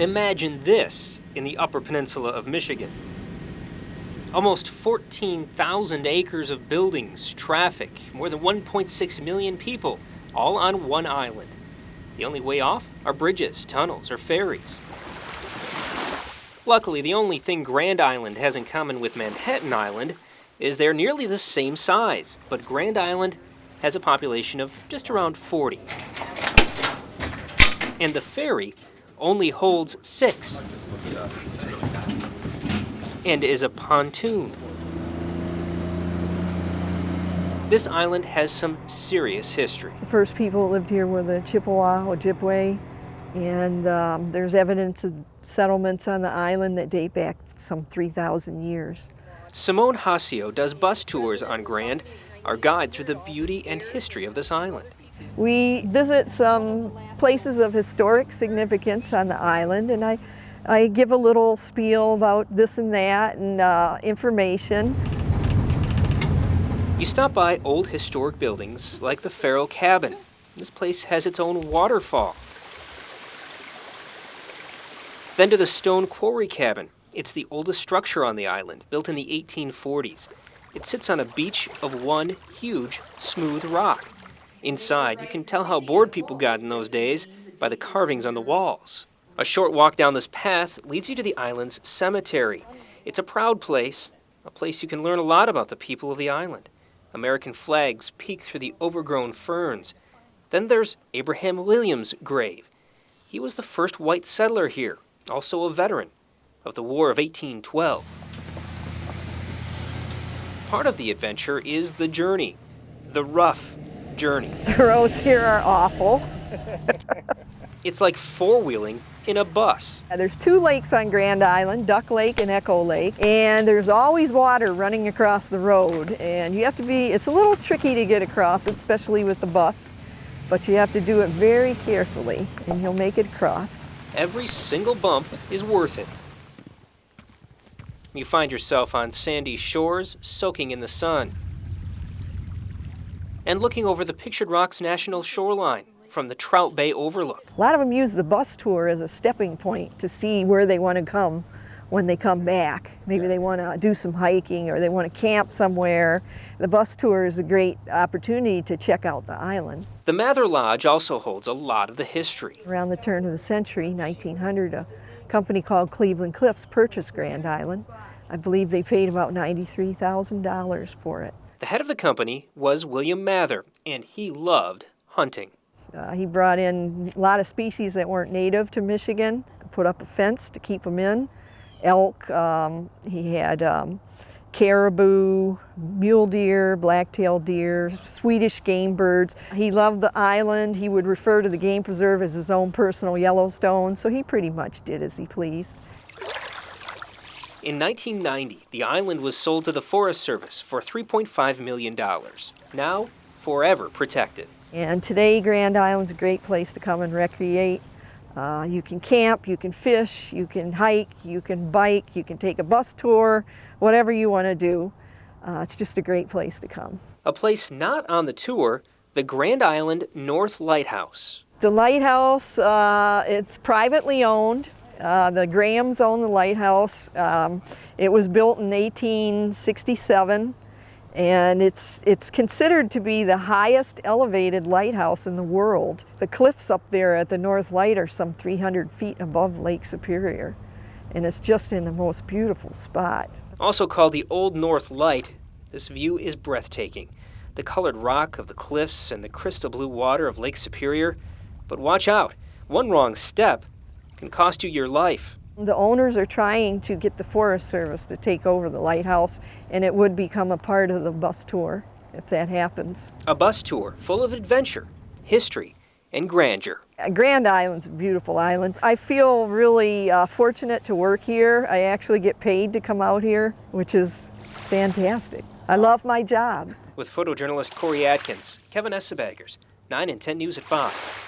Imagine this in the Upper Peninsula of Michigan. Almost 14,000 acres of buildings, traffic, more than 1.6 million people, all on one island. The only way off are bridges, tunnels, or ferries. Luckily, the only thing Grand Island has in common with Manhattan Island is they're nearly the same size, but Grand Island has a population of just around 40. And the ferry only holds 6 and is a pontoon. This island has some serious history. The first people that lived here were the Chippewa, Ojibwe, and there's evidence of settlements on the island that date back some 3,000 years. Simone Hassio does bus tours on Grand, our guide through the beauty and history of this island. We visit some places of historic significance on the island, and I give a little spiel about this and that and information. You stop by old historic buildings like the Ferrell Cabin. This place has its own waterfall. Then to the stone Quarry Cabin. It's the oldest structure on the island, built in the 1840s. It sits on a beach of one huge, smooth rock. Inside, you can tell how bored people got in those days by the carvings on the walls. A short walk down this path leads you to the island's cemetery. It's a proud place, a place you can learn a lot about the people of the island. American flags peek through the overgrown ferns. Then there's Abraham Williams' grave. He was the first white settler here, also a veteran of the War of 1812. Part of the adventure is the journey, the rough journey. The roads here are awful. It's like four-wheeling in a bus. There's 2 lakes on Grand Island, Duck Lake and Echo Lake, and there's always water running across the road, and you have to it's a little tricky to get across, especially with the bus, but you have to do it very carefully, and you'll make it across. Every single bump is worth it. You find yourself on sandy shores, soaking in the sun, and looking over the Pictured Rocks National Shoreline from the Trout Bay overlook. A lot of them use the bus tour as a stepping point to see where they want to come when they come back. Maybe they want to do some hiking or they want to camp somewhere. The bus tour is a great opportunity to check out the island. The Mather Lodge also holds a lot of the history. Around the turn of the century, 1900, a company called Cleveland Cliffs purchased Grand Island. I believe they paid about $93,000 for it. The head of the company was William Mather, and he loved hunting. He brought in a lot of species that weren't native to Michigan, put up a fence to keep them in. Elk, he had caribou, mule deer, black-tailed deer, Swedish game birds. He loved the island. He would refer to the game preserve as his own personal Yellowstone, so he pretty much did as he pleased. In 1990, the island was sold to the Forest Service for $3.5 million, now forever protected. And today, Grand Island's a great place to come and recreate. You can camp, you can fish, you can hike, you can bike, you can take a bus tour, whatever you want to do. It's just a great place to come. A place not on the tour, the Grand Island North Lighthouse. The lighthouse, it's privately owned. The Grahams own the lighthouse. It was built in 1867, and it's considered to be the highest elevated lighthouse in the world. The cliffs up there at the North Light are some 300 feet above Lake Superior, and it's just in the most beautiful spot. Also called the Old North Light, this view is breathtaking. The colored rock of the cliffs and the crystal blue water of Lake Superior. But watch out, one wrong step can cost you your life. The owners are trying to get the Forest Service to take over the lighthouse, and it would become a part of the bus tour if that happens. A bus tour full of adventure, history, and grandeur. Grand Island's a beautiful island. I feel really fortunate to work here. I actually get paid to come out here, which is fantastic. I love my job. With photojournalist Corey Atkins, Kevin Essebaggers, 9 and 10 News at 5.